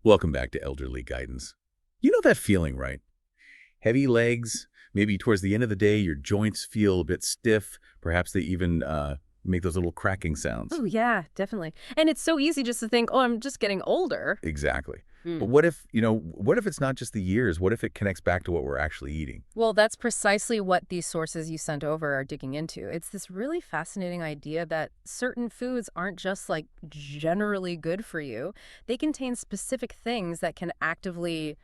Welcome back to Elderly Guidance. You know that feeling, right? Heavy legs, maybe towards the end of the day, your joints feel a bit stiff. Perhaps they even make those little cracking sounds. Oh, yeah, definitely. And it's so easy just to think, oh, I'm just getting older. Exactly. But Hmm. what if it's not just the years? What if it connects back to what we're actually eating? Well, that's precisely what these sources you sent over are digging into. It's this really fascinating idea that certain foods aren't just like generally good for you. They contain specific things that can actively,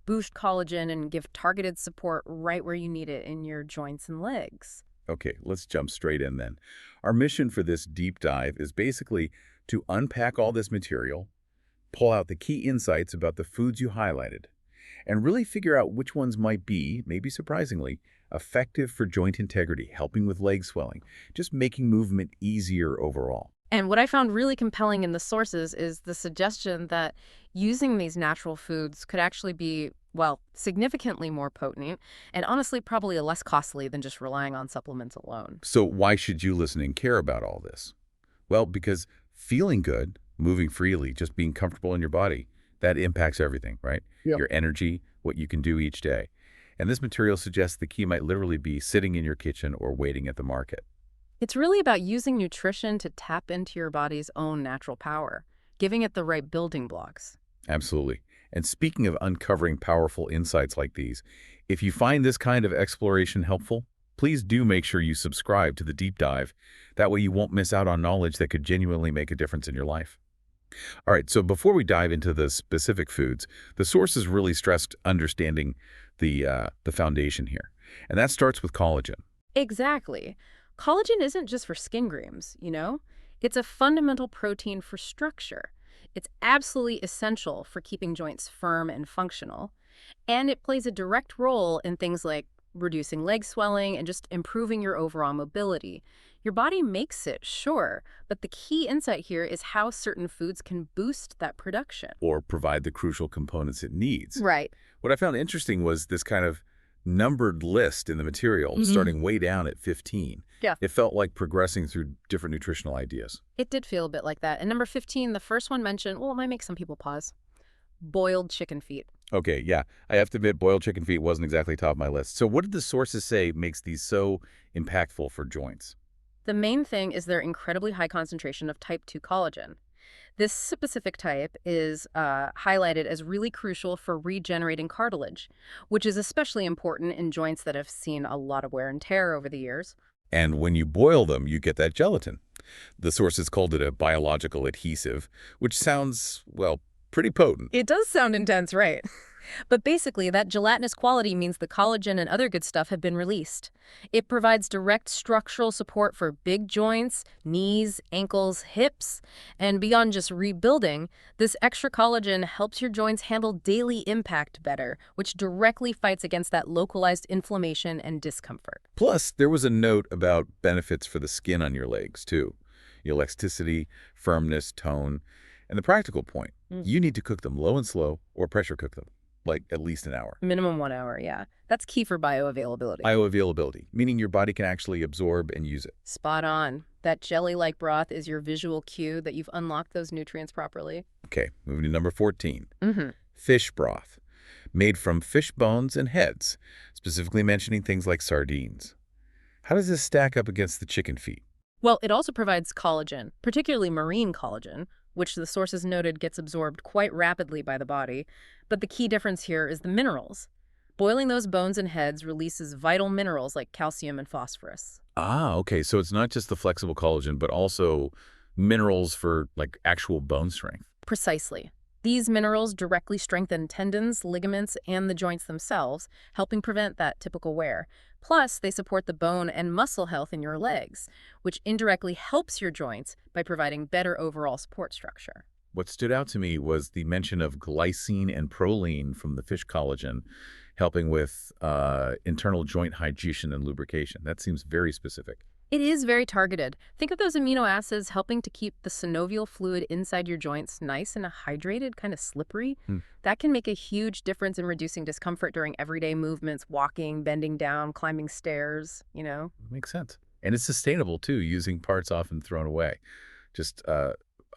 boost collagen and give targeted support right where you need it in your joints and legs. Okay, let's jump straight in then. Our mission for this deep dive is basically to unpack all this material, pull out the key insights about the foods you highlighted, and really figure out which ones might be, maybe surprisingly, effective for joint integrity, helping with leg swelling, just making movement easier overall. And what I found really compelling in the sources is the suggestion that using these natural foods could actually be, well, significantly more potent and honestly probably less costly than just relying on supplements alone. So why should you listen and care about all this? Well, because feeling good, moving freely, just being comfortable in your body, that impacts everything, right? Yep. Your energy, what you can do each day. And this material suggests the key might literally be sitting in your kitchen or waiting at the market. It's really about using nutrition to tap into your body's own natural power, giving it the right building blocks. Absolutely. And speaking of uncovering powerful insights like these, if you find this kind of exploration helpful, please do make sure you subscribe to the deep dive. That way you won't miss out on knowledge that could genuinely make a difference in your life. All right, so before we dive into the specific foods, the sources really stressed understanding the foundation here. And that starts with collagen. Exactly. Collagen isn't just for skin creams, It's a fundamental protein for structure. It's absolutely essential for keeping joints firm and functional. And it plays a direct role in things like reducing leg swelling and just improving your overall mobility. Your body makes it, sure, but the key insight here is how certain foods can boost that production. Or provide the crucial components it needs. Right. What I found interesting was this kind of numbered list in the material, starting way down at 15. Yeah. It felt like progressing through different nutritional ideas. It did feel a bit like that. And number 15, the first one mentioned, well, it might make some people pause. Boiled chicken feet. Okay, yeah, I have to admit boiled chicken feet wasn't exactly top of my list. So what did the sources say makes these so impactful for joints? The main thing is their incredibly high concentration of type 2 collagen. This specific type is highlighted as really crucial for regenerating cartilage, which is especially important in joints that have seen a lot of wear and tear over the years. And when you boil them, you get that gelatin. The sources called it a biological adhesive, which sounds, well, pretty potent. It does sound intense, right? But basically, that gelatinous quality means the collagen and other good stuff have been released. It provides direct structural support for big joints, knees, ankles, hips, and beyond just rebuilding, this extra collagen helps your joints handle daily impact better, which directly fights against that localized inflammation and discomfort. Plus, there was a note about benefits for the skin on your legs, too. Elasticity, firmness, tone. And the practical point, you need to cook them low and slow or pressure cook them, like at least an hour. Minimum 1 hour, yeah. That's key for bioavailability. Bioavailability, meaning your body can actually absorb and use it. Spot on. That jelly-like broth is your visual cue that you've unlocked those nutrients properly. Okay, moving to number 14. Mm-hmm. Fish broth, made from fish bones and heads, specifically mentioning things like sardines. How does this stack up against the chicken feet? Well, it also provides collagen, particularly marine collagen, which the sources noted gets absorbed quite rapidly by the body. But the key difference here is the minerals. Boiling those bones and heads releases vital minerals like calcium and phosphorus. Ah, okay, so it's not just the flexible collagen, but also minerals for like actual bone strength. Precisely. These minerals directly strengthen tendons, ligaments, and the joints themselves, helping prevent that typical wear. Plus, they support the bone and muscle health in your legs, which indirectly helps your joints by providing better overall support structure. What stood out to me was the mention of glycine and proline from the fish collagen, helping with internal joint hydration and lubrication. That seems very specific. It is very targeted. Think of those amino acids helping to keep the synovial fluid inside your joints nice and hydrated, kind of slippery. Hmm. That can make a huge difference in reducing discomfort during everyday movements, walking, bending down, climbing stairs. Makes sense. And it's sustainable, too, using parts often thrown away. Just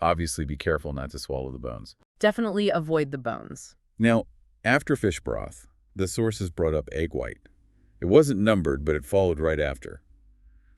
obviously be careful not to swallow the bones. Definitely avoid the bones. Now, after fish broth, the sources brought up egg white. It wasn't numbered, but it followed right after.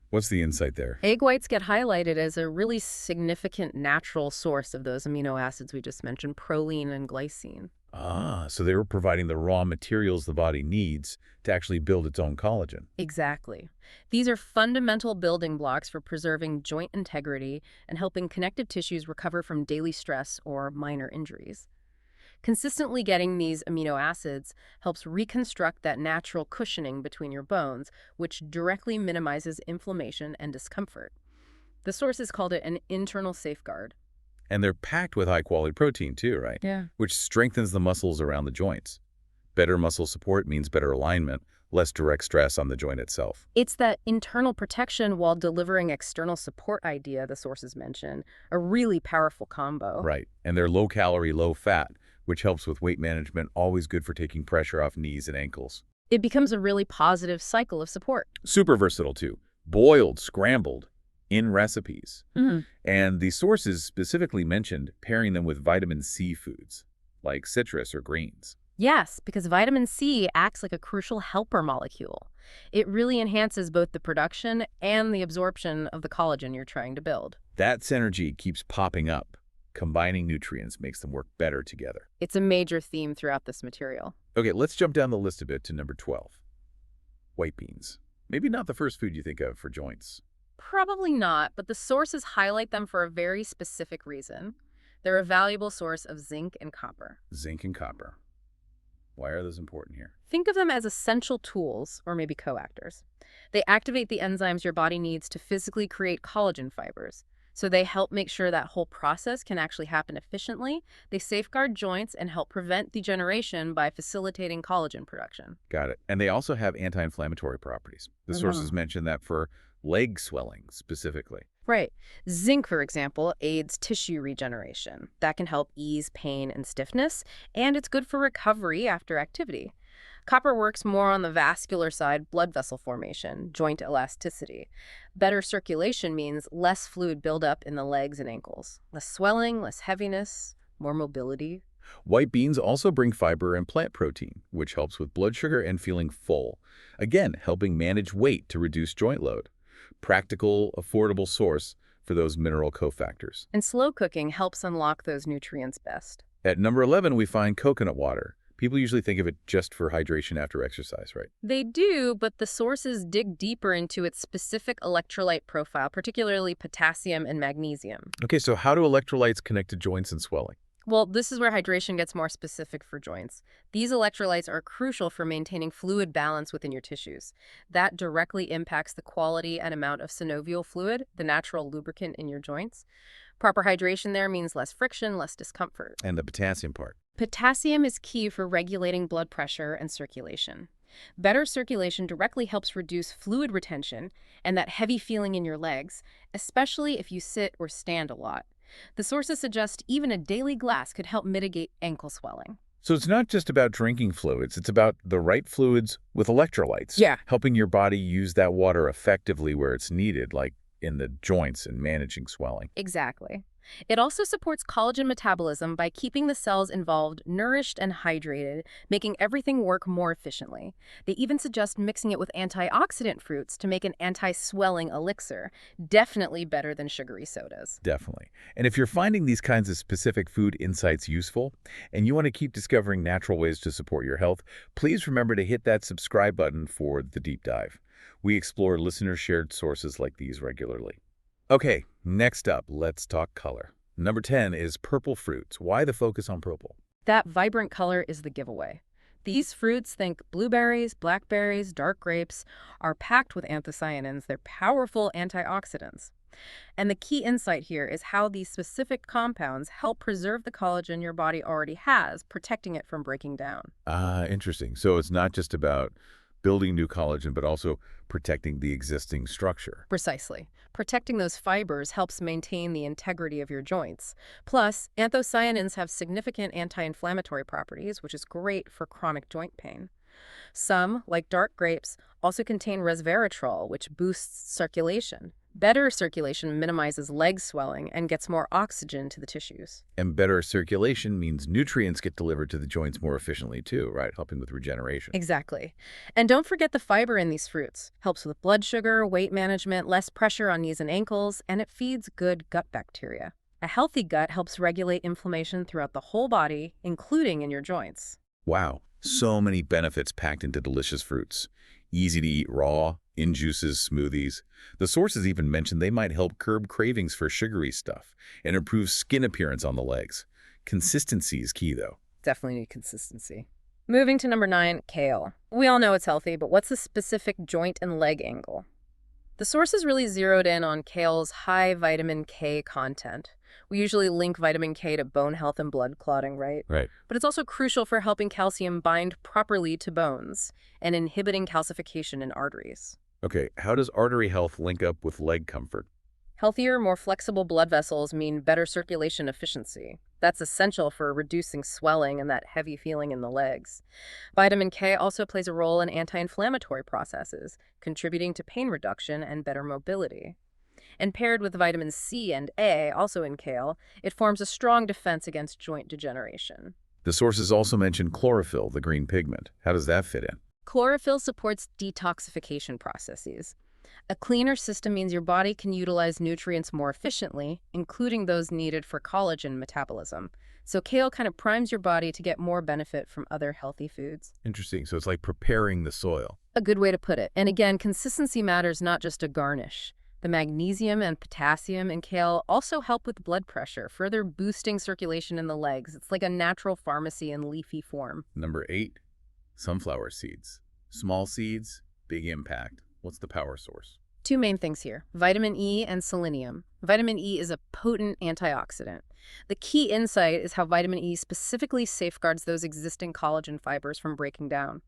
What's the insight there? Egg whites get highlighted as a really significant natural source of those amino acids we just mentioned, proline and glycine. Ah, so they were providing the raw materials the body needs to actually build its own collagen. Exactly. These are fundamental building blocks for preserving joint integrity and helping connective tissues recover from daily stress or minor injuries. Consistently getting these amino acids helps reconstruct that natural cushioning between your bones, which directly minimizes inflammation and discomfort. The sources called it an internal safeguard. And they're packed with high-quality protein too, right? Yeah. Which strengthens the muscles around the joints. Better muscle support means better alignment, less direct stress on the joint itself. It's that internal protection while delivering external support idea the sources mention, a really powerful combo. Right. And they're low-calorie, low-fat, which helps with weight management, always good for taking pressure off knees and ankles. It becomes a really positive cycle of support. Super versatile too. Boiled, scrambled, in recipes. And the sources specifically mentioned pairing them with vitamin C foods, like citrus or greens. Yes, because vitamin C acts like a crucial helper molecule. It really enhances both the production and the absorption of the collagen you're trying to build. That synergy keeps popping up. Combining nutrients makes them work better together. It's a major theme throughout this material. Okay, let's jump down the list a bit to number 12. White beans. Maybe not the first food you think of for joints. Probably not, but the sources highlight them for a very specific reason. They're a valuable source of zinc and copper. Zinc and copper. Why are those important here? Think of them as essential tools, or maybe coactors. They activate the enzymes your body needs to physically create collagen fibers. So they help make sure that whole process can actually happen efficiently. They safeguard joints and help prevent degeneration by facilitating collagen production. Got it. And they also have anti-inflammatory properties. The sources mention that for leg swelling specifically. Right. Zinc, for example, aids tissue regeneration. That can help ease pain and stiffness, and it's good for recovery after activity. Copper works more on the vascular side, blood vessel formation, joint elasticity. Better circulation means less fluid buildup in the legs and ankles. Less swelling, less heaviness, more mobility. White beans also bring fiber and plant protein, which helps with blood sugar and feeling full. Again, helping manage weight to reduce joint load. Practical, affordable source for those mineral cofactors. And slow cooking helps unlock those nutrients best. At number 11, we find coconut water. People usually think of it just for hydration after exercise, right? They do, but the sources dig deeper into its specific electrolyte profile, particularly potassium and magnesium. Okay, so how do electrolytes connect to joints and swelling? Well, this is where hydration gets more specific for joints. These electrolytes are crucial for maintaining fluid balance within your tissues. That directly impacts the quality and amount of synovial fluid, the natural lubricant in your joints. Proper hydration there means less friction, less discomfort. And the potassium part. Potassium is key for regulating blood pressure and circulation. Better circulation directly helps reduce fluid retention and that heavy feeling in your legs, especially if you sit or stand a lot. The sources suggest even a daily glass could help mitigate ankle swelling. So it's not just about drinking fluids, it's about the right fluids with electrolytes. Yeah. Helping your body use that water effectively where it's needed, like in the joints and managing swelling. Exactly. It also supports collagen metabolism by keeping the cells involved nourished and hydrated, making everything work more efficiently. They even suggest mixing it with antioxidant fruits to make an anti-swelling elixir. Definitely better than sugary sodas. Definitely. And if you're finding these kinds of specific food insights useful, and you want to keep discovering natural ways to support your health, please remember to hit that subscribe button for the deep dive. We explore listener-shared sources like these regularly. Okay, next up, let's talk color. Number 10 is purple fruits. Why the focus on purple? That vibrant color is the giveaway. These fruits, think blueberries, blackberries, dark grapes, are packed with anthocyanins. They're powerful antioxidants. And the key insight here is how these specific compounds help preserve the collagen your body already has, protecting it from breaking down. Ah, interesting. So it's not just about building new collagen, but also protecting the existing structure. Precisely. Protecting those fibers helps maintain the integrity of your joints. Plus, anthocyanins have significant anti-inflammatory properties, which is great for chronic joint pain. Some, like dark grapes, also contain resveratrol, which boosts circulation. Better circulation minimizes leg swelling and gets more oxygen to the tissues. And better circulation means nutrients get delivered to the joints more efficiently too, right? Helping with regeneration. Exactly. And don't forget the fiber in these fruits. Helps with blood sugar, weight management, less pressure on knees and ankles, and it feeds good gut bacteria. A healthy gut helps regulate inflammation throughout the whole body, including in your joints. Wow, so many benefits packed into delicious fruits. Easy to eat raw, in juices, smoothies. The sources even mentioned they might help curb cravings for sugary stuff and improve skin appearance on the legs. Consistency is key, though. Definitely need consistency. Moving to number 9, kale. We all know it's healthy, but what's the specific joint and leg angle? The sources really zeroed in on kale's high vitamin K content. We usually link vitamin K to bone health and blood clotting, right? Right. But it's also crucial for helping calcium bind properly to bones and inhibiting calcification in arteries. Okay, how does artery health link up with leg comfort? Healthier, more flexible blood vessels mean better circulation efficiency. That's essential for reducing swelling and that heavy feeling in the legs. Vitamin K also plays a role in anti-inflammatory processes, contributing to pain reduction and better mobility. And paired with vitamin C and A, also in kale, it forms a strong defense against joint degeneration. The sources also mention chlorophyll, the green pigment. How does that fit in? Chlorophyll supports detoxification processes. A cleaner system means your body can utilize nutrients more efficiently, including those needed for collagen metabolism. So kale kind of primes your body to get more benefit from other healthy foods. Interesting. So it's like preparing the soil. A good way to put it. And again, consistency matters, not just a garnish. The magnesium and potassium in kale also help with blood pressure, further boosting circulation in the legs. It's like a natural pharmacy in leafy form. Number 8, sunflower seeds. Small seeds, big impact. What's the power source? Two main things here, vitamin E and selenium. Vitamin E is a potent antioxidant. The key insight is how vitamin E specifically safeguards those existing collagen fibers from breaking down.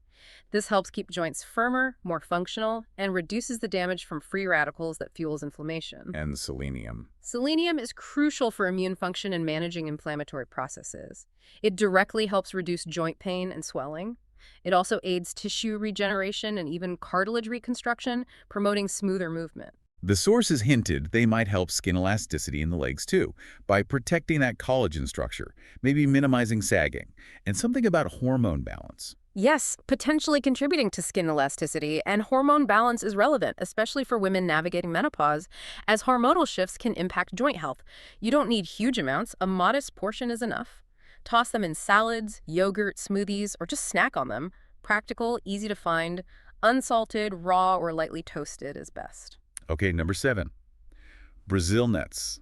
This helps keep joints firmer, more functional, and reduces the damage from free radicals that fuels inflammation. And selenium. Selenium is crucial for immune function and managing inflammatory processes. It directly helps reduce joint pain and swelling. It also aids tissue regeneration and even cartilage reconstruction, promoting smoother movement. The sources hinted they might help skin elasticity in the legs too, by protecting that collagen structure, maybe minimizing sagging, and something about hormone balance. Yes, potentially contributing to skin elasticity, and hormone balance is relevant, especially for women navigating menopause, as hormonal shifts can impact joint health. You don't need huge amounts, a modest portion is enough. Toss them in salads, yogurt, smoothies, or just snack on them. Practical, easy to find, unsalted, raw, or lightly toasted is best. Okay, number 7, Brazil nuts.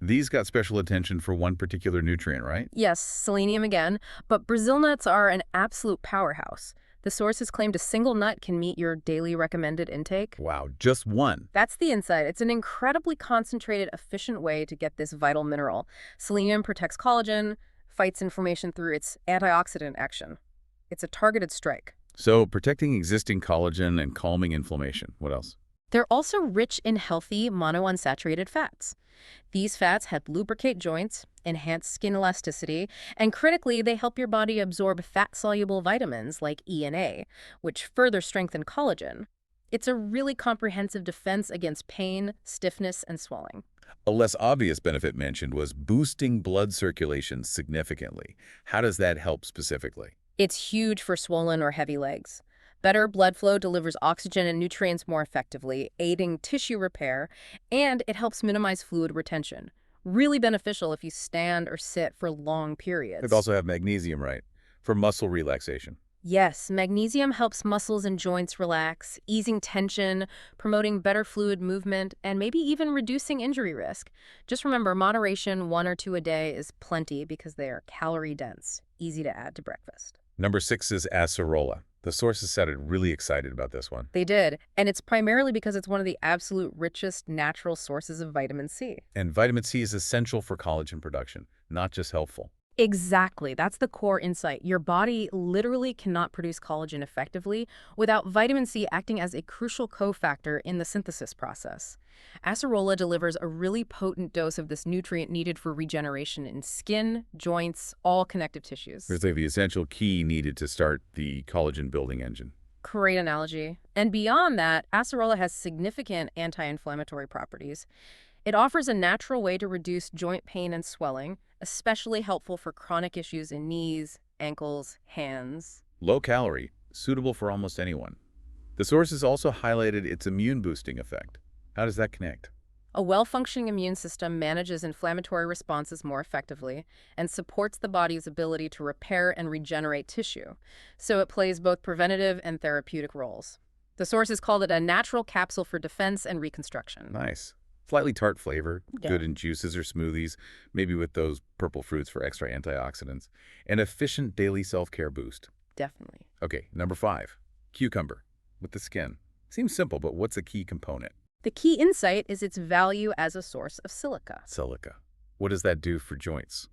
These got special attention for one particular nutrient, right? Yes, selenium again, but Brazil nuts are an absolute powerhouse. The sources claimed a single nut can meet your daily recommended intake. Wow, just one. That's the insight. It's an incredibly concentrated, efficient way to get this vital mineral. Selenium protects collagen, fights inflammation through its antioxidant action. It's a targeted strike. So protecting existing collagen and calming inflammation. What else? They're also rich in healthy monounsaturated fats. These fats help lubricate joints, enhance skin elasticity, and critically, they help your body absorb fat-soluble vitamins like E and A, which further strengthen collagen. It's a really comprehensive defense against pain, stiffness, and swelling. A less obvious benefit mentioned was boosting blood circulation significantly. How does that help specifically? It's huge for swollen or heavy legs. Better blood flow delivers oxygen and nutrients more effectively, aiding tissue repair, and it helps minimize fluid retention. Really beneficial if you stand or sit for long periods. They also have magnesium, right, for muscle relaxation. Yes, magnesium helps muscles and joints relax, easing tension, promoting better fluid movement, and maybe even reducing injury risk. Just remember, moderation, 1 or 2 a day, is plenty because they are calorie-dense, easy to add to breakfast. Number 6 is Acerola. The sources sounded really excited about this one. They did, and it's primarily because it's one of the absolute richest natural sources of vitamin C. And vitamin C is essential for collagen production, not just helpful. Exactly. That's the core insight. Your body literally cannot produce collagen effectively without vitamin C acting as a crucial cofactor in the synthesis process. Acerola delivers a really potent dose of this nutrient needed for regeneration in skin, joints, all connective tissues. It's like the essential key needed to start the collagen building engine. Great analogy. And beyond that, acerola has significant anti-inflammatory properties. It offers a natural way to reduce joint pain and swelling, especially helpful for chronic issues in knees, ankles, hands. Low calorie, suitable for almost anyone. The sources also highlighted its immune-boosting effect. How does that connect? A well-functioning immune system manages inflammatory responses more effectively and supports the body's ability to repair and regenerate tissue, so it plays both preventative and therapeutic roles. The sources called it a natural capsule for defense and reconstruction. Nice. Slightly tart flavor, Yeah. good in juices or smoothies, maybe with those purple fruits for extra antioxidants. An efficient daily self-care boost. Definitely. Okay, number 5, cucumber with the skin. Seems simple, but what's a key component? The key insight is its value as a source of silica. Silica. What does that do for joints?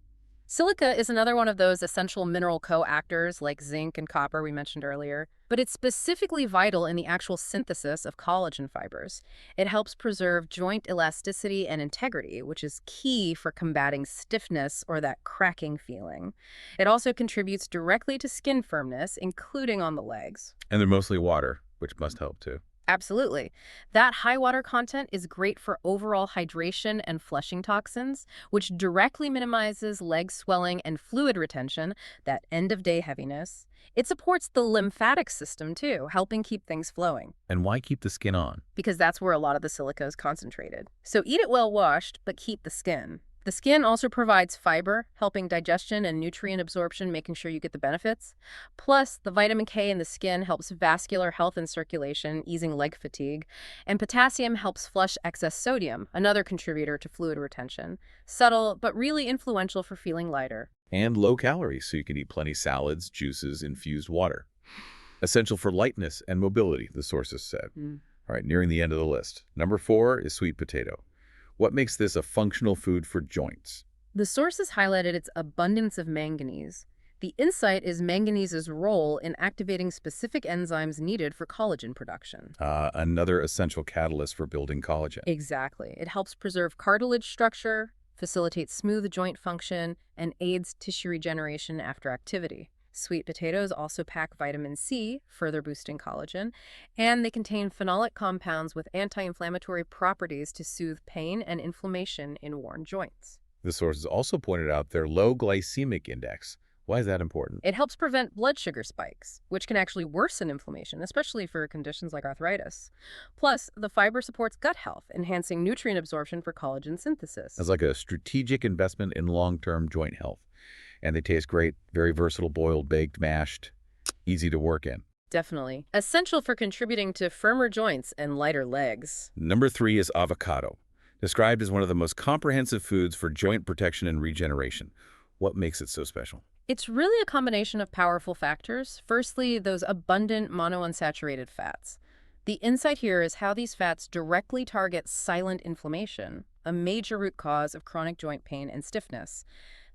Silica is another one of those essential mineral co-actors like zinc and copper we mentioned earlier, but it's specifically vital in the actual synthesis of collagen fibers. It helps preserve joint elasticity and integrity, which is key for combating stiffness or that cracking feeling. It also contributes directly to skin firmness, including on the legs. And they're mostly water, which must help too. Absolutely. That high water content is great for overall hydration and flushing toxins, which directly minimizes leg swelling and fluid retention, that end-of-day heaviness. It supports the lymphatic system, too, helping keep things flowing, And why keep the skin on? because that's where a lot of the silica is concentrated. So eat it well washed, but keep the skin. The skin also provides fiber, helping digestion and nutrient absorption, making sure you get the benefits. Plus, the vitamin K in the skin helps vascular health and circulation, easing leg fatigue. And potassium helps flush excess sodium, another contributor to fluid retention. Subtle, but really influential for feeling lighter. And low calories, so you can eat plenty salads, juices, infused water. Essential for lightness and mobility, the sources said. All right, nearing the end of the list. Number 4 is sweet potato. What makes this a functional food for joints? The sources highlighted its abundance of manganese. The insight is manganese's role in activating specific enzymes needed for collagen production. Another essential catalyst for building collagen. Exactly. It helps preserve cartilage structure, facilitates smooth joint function, and aids tissue regeneration after activity. Sweet potatoes also pack vitamin C, further boosting collagen, and they contain phenolic compounds with anti-inflammatory properties to soothe pain and inflammation in worn joints. The sources also pointed out their low glycemic index. Why is that important? It helps prevent blood sugar spikes, which can actually worsen inflammation, especially for conditions like arthritis. Plus, the fiber supports gut health, enhancing nutrient absorption for collagen synthesis. As like a strategic investment in long-term joint health. And they taste great, very versatile, boiled, baked, mashed, easy to work in. Definitely. Essential for contributing to firmer joints and lighter legs. Number 3 is avocado, described as one of the most comprehensive foods for joint protection and regeneration. What makes it so special? It's really a combination of powerful factors. Firstly, those abundant monounsaturated fats. The insight here is how these fats directly target silent inflammation, a major root cause of chronic joint pain and stiffness.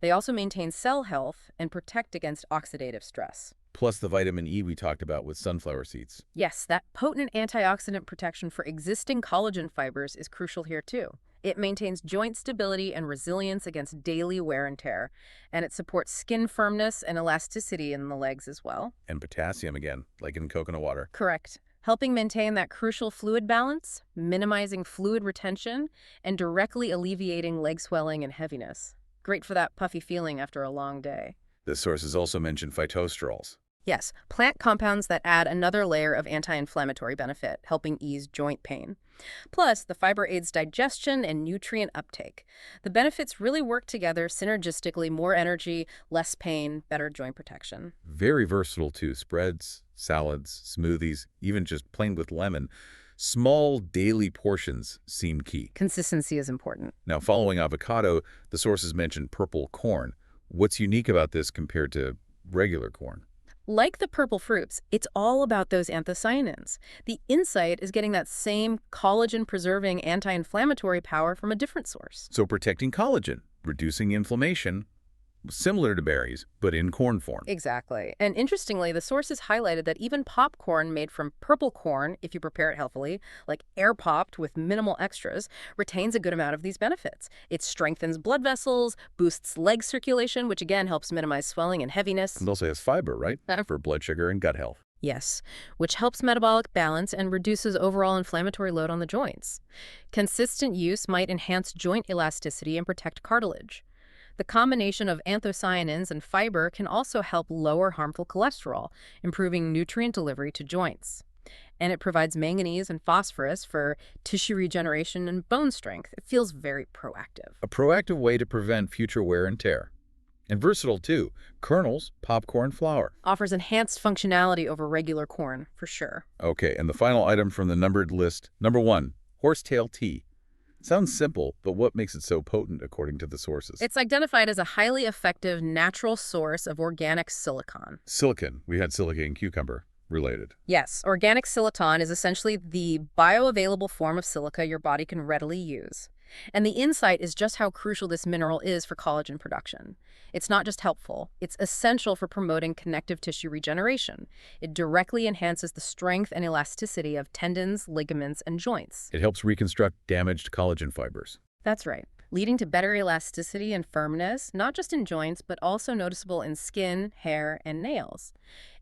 They also maintain cell health and protect against oxidative stress. Plus the vitamin E we talked about with sunflower seeds. Yes, that potent antioxidant protection for existing collagen fibers is crucial here too. It maintains joint stability and resilience against daily wear and tear, and it supports skin firmness and elasticity in the legs as well. And potassium again, like in coconut water. Correct. Helping maintain that crucial fluid balance, minimizing fluid retention, and directly alleviating leg swelling and heaviness. Great for that puffy feeling after a long day. The sources also mention phytosterols. Yes, plant compounds that add another layer of anti-inflammatory benefit, helping ease joint pain. Plus, the fiber aids digestion and nutrient uptake. The benefits really work together synergistically: more energy, less pain, better joint protection. Very versatile too. Spreads, salads, smoothies, even just plain with lemon. Small daily portions seem key. Consistency is important. Now, following avocado, the sources mention purple corn. What's unique about this compared to regular corn? Like the purple fruits, it's all about those anthocyanins. The insight is getting that same collagen-preserving anti-inflammatory power from a different source. So protecting collagen, reducing inflammation, similar to berries, but in corn form. Exactly. And interestingly, the sources highlighted that even popcorn made from purple corn, if you prepare it healthily, like air-popped with minimal extras, retains a good amount of these benefits. It strengthens blood vessels, boosts leg circulation, which again helps minimize swelling and heaviness. And also has fiber, right? For blood sugar and gut health. Yes, which helps metabolic balance and reduces overall inflammatory load on the joints. Consistent use might enhance joint elasticity and protect cartilage. The combination of anthocyanins and fiber can also help lower harmful cholesterol, improving nutrient delivery to joints. And it provides manganese and phosphorus for tissue regeneration and bone strength. It feels very proactive. A proactive way to prevent future wear and tear. And versatile too. Kernels, popcorn, flour. Offers enhanced functionality over regular corn, for sure. Okay, and the final item from the numbered list. Number 1, Horsetail Tea. Sounds simple, but what makes it so potent according to the sources? It's identified as a highly effective natural source of organic silicon. Silicon. We had silica and cucumber related. Yes, organic silicon is essentially the bioavailable form of silica your body can readily use. And the insight is just how crucial this mineral is for collagen production. It's not just helpful, it's essential for promoting connective tissue regeneration. It directly enhances the strength and elasticity of tendons, ligaments, and joints. It helps reconstruct damaged collagen fibers. That's right, leading to better elasticity and firmness, not just in joints, but also noticeable in skin, hair, and nails.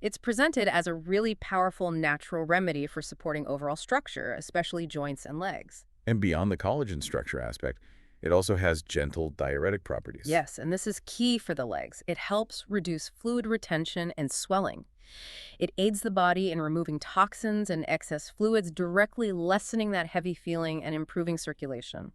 It's presented as a really powerful natural remedy for supporting overall structure, especially joints and legs. And beyond the collagen structure aspect, it also has gentle diuretic properties. Yes, and this is key for the legs. It helps reduce fluid retention and swelling. It aids the body in removing toxins and excess fluids, directly lessening that heavy feeling and improving circulation.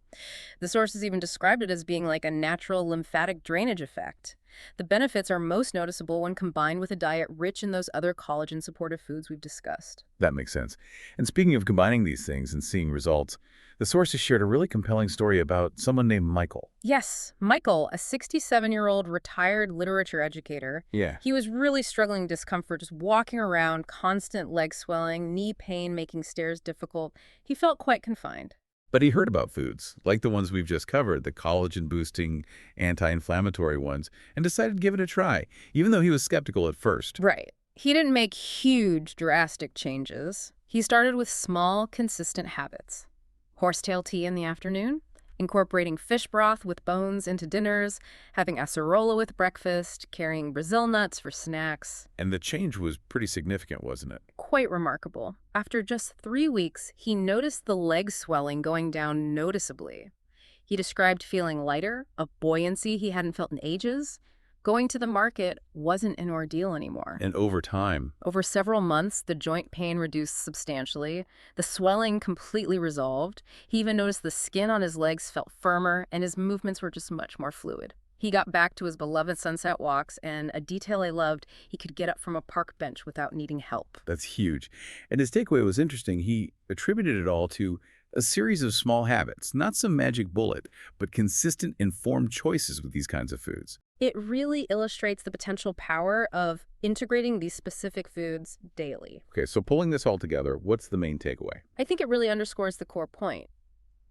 The sources even described it as being like a natural lymphatic drainage effect. The benefits are most noticeable when combined with a diet rich in those other collagen-supportive foods we've discussed. That makes sense. And speaking of combining these things and seeing results, the sources shared a really compelling story about someone named Michael. Yes, Michael, a 67-year-old retired literature educator. Yeah. He was really struggling with discomfort, just walking around, constant leg swelling, knee pain, making stairs difficult. He felt quite confined. But he heard about foods, like the ones we've just covered, the collagen-boosting, anti-inflammatory ones, and decided to give it a try, even though he was skeptical at first. Right. He didn't make huge, drastic changes. He started with small, consistent habits. Horsetail tea in the afternoon, incorporating fish broth with bones into dinners, having acerola with breakfast, carrying Brazil nuts for snacks. And the change was pretty significant, wasn't it? Quite remarkable. After just 3 weeks, he noticed the leg swelling going down noticeably. He described feeling lighter, a buoyancy he hadn't felt in ages. Going to the market wasn't an ordeal anymore. And over time, Over several months, the joint pain reduced substantially, the swelling completely resolved. He even noticed the skin on his legs felt firmer, and his movements were just much more fluid. He got back to his beloved sunset walks, and a detail I loved, he could get up from a park bench without needing help. that's huge. And his takeaway was interesting. He attributed it all to a series of small habits, not some magic bullet, but consistent, informed choices with these kinds of foods. It really illustrates the potential power of integrating these specific foods daily. Okay, so pulling this all together, what's the main takeaway? I think it really underscores the core point.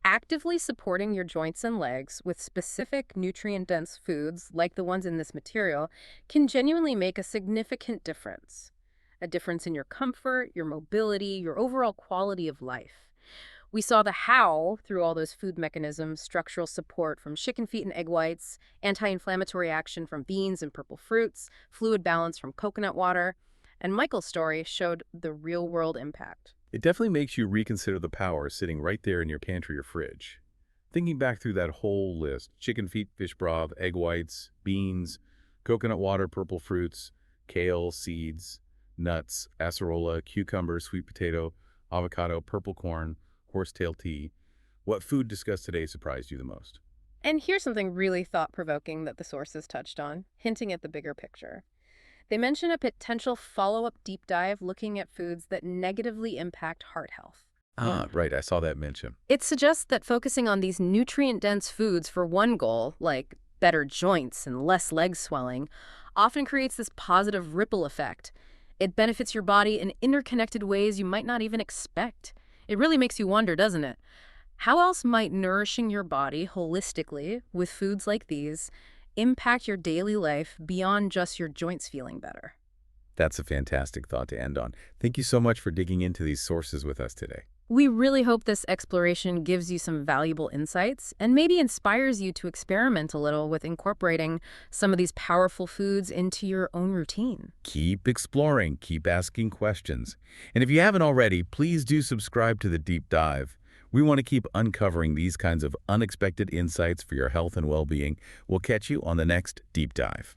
Actively supporting your joints and legs with specific nutrient-dense foods, like the ones in this material, can genuinely make a significant difference. A difference in your comfort, your mobility, your overall quality of life. We saw the how through all those food mechanisms: structural support from chicken feet and egg whites, anti-inflammatory action from beans and purple fruits, fluid balance from coconut water, and Michael's story showed the real-world impact. It definitely makes you reconsider the power sitting right there in your pantry or fridge. Thinking back through that whole list, chicken feet, fish broth, egg whites, beans, coconut water, purple fruits, kale, seeds, nuts, acerola, cucumber, sweet potato, avocado, purple corn, horsetail tea. What food discussed today surprised you the most? And here's something really thought-provoking that the sources touched on, hinting at the bigger picture. They mention a potential follow-up deep dive looking at foods that negatively impact heart health. Right, I saw that mention. It suggests that focusing on these nutrient-dense foods for one goal, like better joints and less leg swelling, often creates this positive ripple effect. It benefits your body in interconnected ways you might not even expect. It really makes you wonder, doesn't it? How else might nourishing your body holistically with foods like these impact your daily life beyond just your joints feeling better? That's a fantastic thought to end on. Thank you so much for digging into these sources with us today. We really hope this exploration gives you some valuable insights and maybe inspires you to experiment a little with incorporating some of these powerful foods into your own routine. Keep exploring, keep asking questions. And if you haven't already, please do subscribe to the Deep Dive. We want to keep uncovering these kinds of unexpected insights for your health and well-being. We'll catch you on the next Deep Dive.